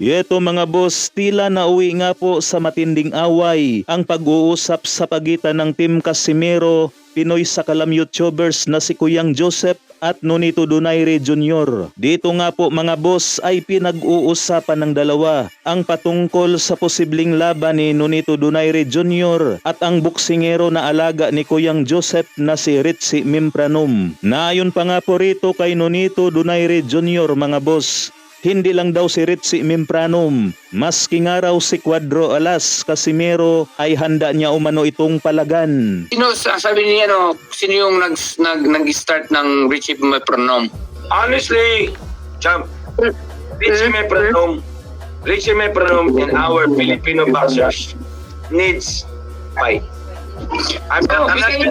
Ito mga boss, tila nauwi nga po sa matinding away ang pag-uusap sa pagitan ng Team Casimero, Pinoy Sakalam YouTubers na si Kuyang Joseph at Nonito Donaire Jr. Dito nga po mga boss ay pinag-uusapan ng dalawa ang patungkol sa posibleng laban ni Nonito Donaire Jr. at ang boksingero na alaga ni Kuyang Joseph na si Ritzy Mimpranom. Naayon pa nga po rito kay Nonito Donaire Jr. mga boss, hindi lang daw si Ritzy Mimpranom, maski nga raw si Cuadro Alas Casimero ay handa niya umano itong palagan. Sabi niya, sino yung nag-start ng Ritzy Mimpranom? Honestly, champ, Ritzy Mimpranom in our Filipino boxers needs fight.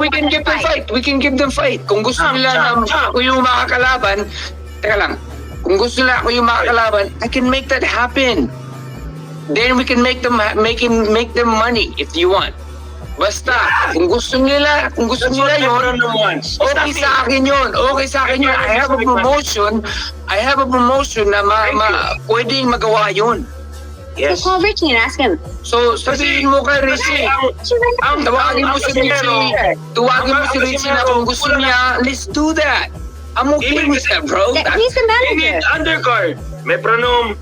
We can give them fight. We can give them fight. Kung gusto nila na ako yung makakalaban, teka lang. Kung gusto nila ako yung makakalaban, I can make that happen. Then we can make them money if you want. Basta, kung gusto nila yun, okay sa akin yun. Okay sa akin yun. I have a promotion na pwedeng magawa yun. Yes. So call Richie and ask him. So, sabihin mo kay Richie, tawagin mo si Richie na kung gusto niya, let's do that. I'm okay with that, bro. He's the They need manager. undercard. Mimpranom,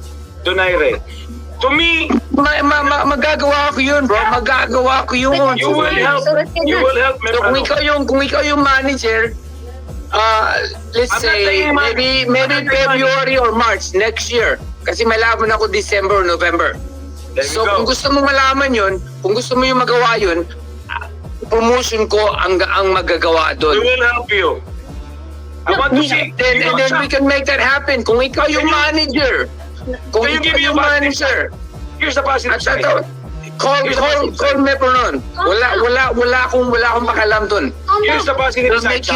Donaire. To me, Magagawa ko yun, bro. Magagawa ko yun. you will help. You will help So, Mimpranom. kung ikaw yung manager, let's I'm not say, saying maybe February or March next year. Kasi may laban ako December or November. There you So, go. kung gusto mo malaman yun, kung gusto mo yung magawa yun, promotion ko ang magagawa We doon. will help you. I want to see. And then we can make that happen. Kung ikaw yung manager, kung Can you ikaw give me yung a positive manager, Here's the positive at side. ito, call me po nun. Wala akong pakalam dun. Here's the positive side.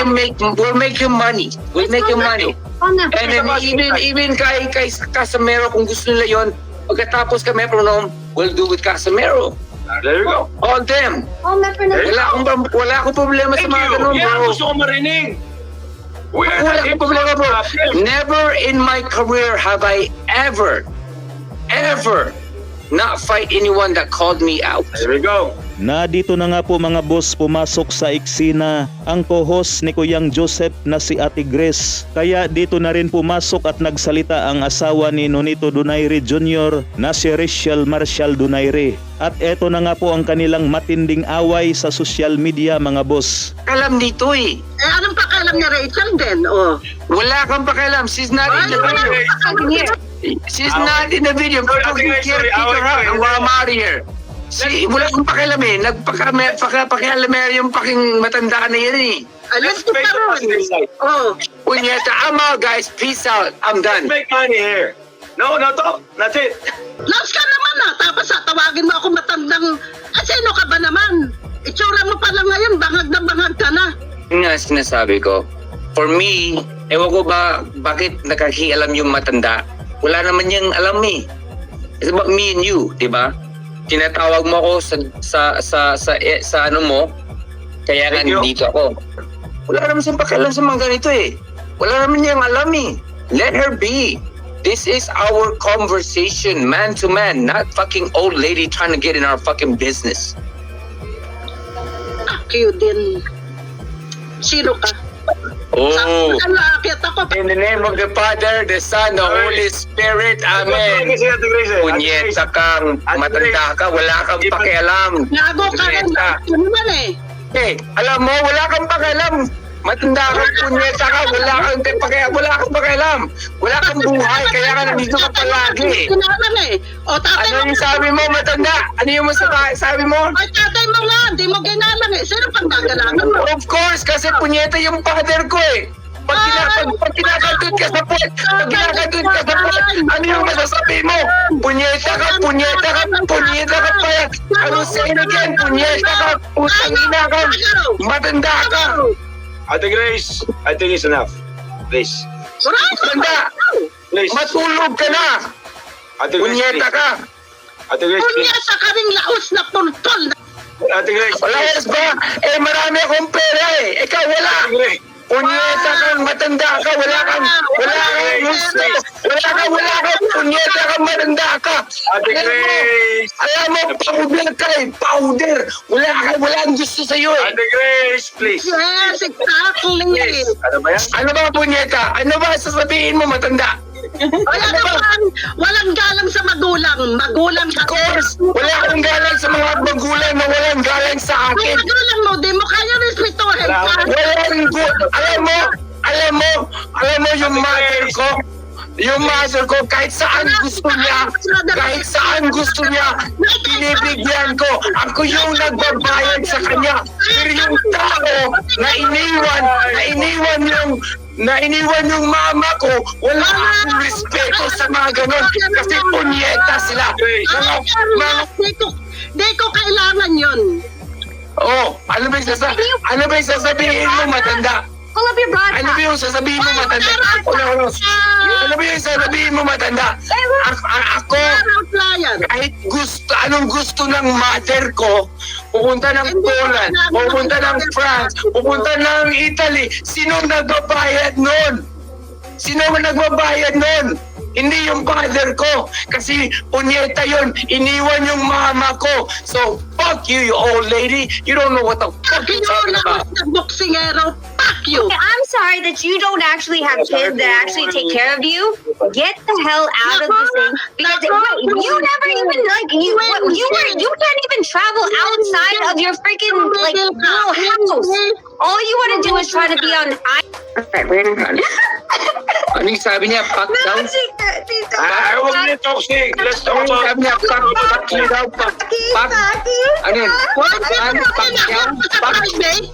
We'll make you money. We'll make you money. Call him. And then even kay Casimero, kung gusto nila yon, pagkatapos kay Mepronom, we'll do with Casimero. There you go. All them. Call him for now. Wala akong problema sa Thank mga you. ganun, Yeah, bro. gusto ko marinig. We are Wala not akong problema, bro. able to Never in my career have I ever not fight anyone that called me out. There we go. Na dito na nga po mga boss pumasok sa eksena ang co-host ni Kuyang Joseph na si Ate Grace. Kaya dito na rin pumasok at nagsalita ang asawa ni Nonito Donaire Jr. na si Rachel Marcial Donaire. At eto na nga po ang kanilang matinding away sa social media mga boss. Alam dito eh. Anong pakialam niya Rachel din? Oh. Wala kang pakialam. She's not in the video. She's not in the video. Sorry, Ate Grace, sorry. Away ko eh. I'm out of here. Wala kang pakialam eh. Nagpakialam yung paking matanda na yan eh. Let's Let's make the positive side. Oh. Punyeta, I'm out guys. Peace out. I'm Let's done. make money here. No, that's it. Last ka naman tapos tawagin mo ako matandang, sino ka ba naman? Itsura mo pala ngayon, bangag ka na. Yun nga sinasabi ko. For me, ewan ko ba bakit nakakialam yung matanda. Wala naman niyang alam eh. It's about me and you, di ba? Tinatawag mo ako sa ano mo, kaya nga Thank you. nandito ako. Wala naman siyang pakialam sa mga ganito eh. Wala naman niyang alam eh. Let her be. This is our conversation, man to man, not fucking old lady trying to get in our fucking business. Kayo din. Sino ka? Oh. Saan nakakit ako? In the name of the Father, the Son, the Holy Spirit, Amen. Kasi Ate Grace, eh. Punyeta kang, matanda ka, wala kang pakialam. Nago ka rin. Punyeta. Ano naman eh? Eh, alam mo, wala kang pakialam. Matanda ka, punyeta ka, wala kang pakialam. Wala kang buhay, kaya ka nandito ka palagi. Kinalan eh. O tatay Ano mo. yung sabi mo, matanda? Ano yung sabi mo? Ay tatay mo nga, di mo ginalan eh. Sino pang gagalangan mo? Of course, kasi punyeta yung father ko eh. Pag kinakadud ka sa puwet, ano yung masasabi mo? Punyeta ka pa. Ano saying again? Punyeta ka, putang ina ka, matanda ka. Ate Grace, I think it's enough. Please. Matanda, Please. matulog ka na. Ate Grace, Punyeta please. ka. Ate Grace, please. Punyeta ka rin laos na pultol. Ate Grace, Wala please. ba? Eh, marami akong pera eh. Ikaw wala. Ate Grace, Punyeta kang matanda ka, wala kang gusto. Wala kang punyeta kang matanda ka. Ate Grace! Alam mo, powder ka eh, powder. Wala kang gusto sa'yo eh. Ate Grace, please. Yes, exactly. Please. Ano ba yan? Ano ba punyeta? Ano ba sasabihin mo matanda? Wala naman, walang galang sa magulang. Magulang ka. Of course, wala kang galang sa mga magulang na walang galang sa Kung akin. magulang mo, di mo kaya respetuhin ka. Alam mo yung mother ko, kahit saan gusto niya, binibigyan ko. Ako yung nagbabayad sa kanya. Pero yung tao na iniwan yung mama ko, wala akong respeto sa mga ganon. Kasi punyeta sila. Di ko kailangan yun. Oh, ano ba yung sasabihin mo matanda? Pull up your broadcast. Ano ba yung sasabihin mo matanda? Ano ba yung sasabihin mo matanda? Ako, Outlier. kahit anong gusto ng mother ko, pupunta ng Poland, pupunta ng France, pupunta ng Italy, sino nagbabayad nun? Hindi yung father ko. Kasi punyeta yun. Iniwan yung mama ko. So, fuck you, you old lady. You don't know what the fuck you're talking about. Boksingero, fuck you. Okay, I'm sorry that you don't actually have kids that actually take care of you. Get the hell out of this thing because you never even you can't even travel outside of your freaking little house. All you want to do is try to be on. Alright, we're gonna. Anong sabi niya? Fuck daw? Huwag niyo toxic. Let's talk Anong about... sabi niya? Fuck you daw? Fuck? Ano yun? Ano? Fuck daw? Fuck?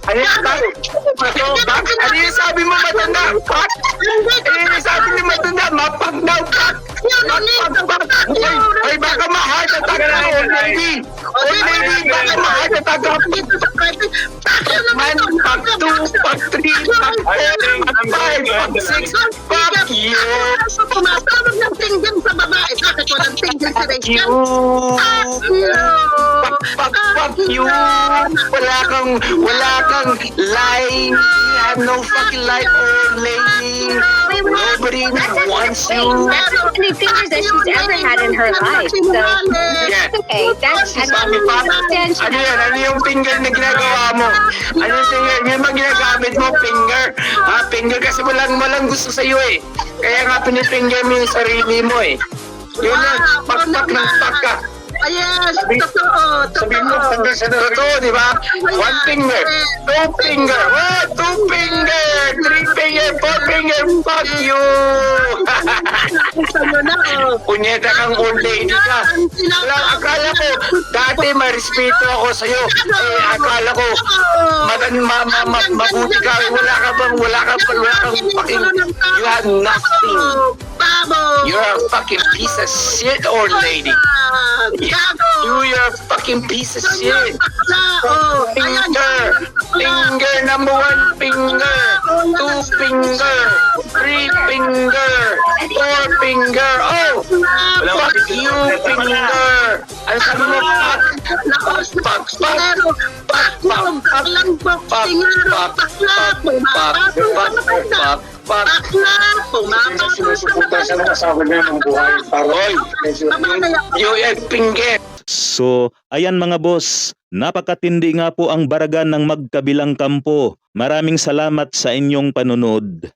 Ano yun? Fuck? Ano yung sabi mo matanda? Fuck? Ano yung sabi ni matanda? Mapak daw? Fuck? Ay, baka ma-heart attack ka, old lady. Old lady, baka ma-heart attack ka. Man, fuck 2, fuck 3, fuck 4, fuck 5, fuck 6, fuck you. Tumatawag ng tinggan sa babae. Bakit walang tinggan sa Rachel? Fuck you. Wala kang life. You have no fucking life, old lady. Nobody wants you. That's how many fingers that she's ever had in her life. So Yeah. okay, that's Sabi pa, ano yan? Ano yung finger na ginagawa mo? Ano yung finger? Yung mga ginagamit mo, finger. Finger kasi walang gusto sa'yo eh. Kaya nga pinifinger mo yung sarili mo eh. Yun lang, pakpak ng pakka. Yes, totoo. Sabihin mo, finger sa totoo, di ba? 1 finger, 2 finger, 2 finger, 3 finger, 4 finger, fuck you! Punyeta kang old lady ka. Wala, akala ko, dati may respeto ako sa'yo. Akala ko, mabuti ka. Wala kang fucking, you have nothing. You're a fucking piece of shit, old lady. You're a fucking piece of shit. Finger, number 1 finger, 2 finger, 3 finger, 4 finger. Oh, fuck you, finger. Ano sabi mo? Finger. So, ayan mga boss, napakatindi nga po ang baragan ng magkabilang kampo. Maraming salamat sa inyong panunod.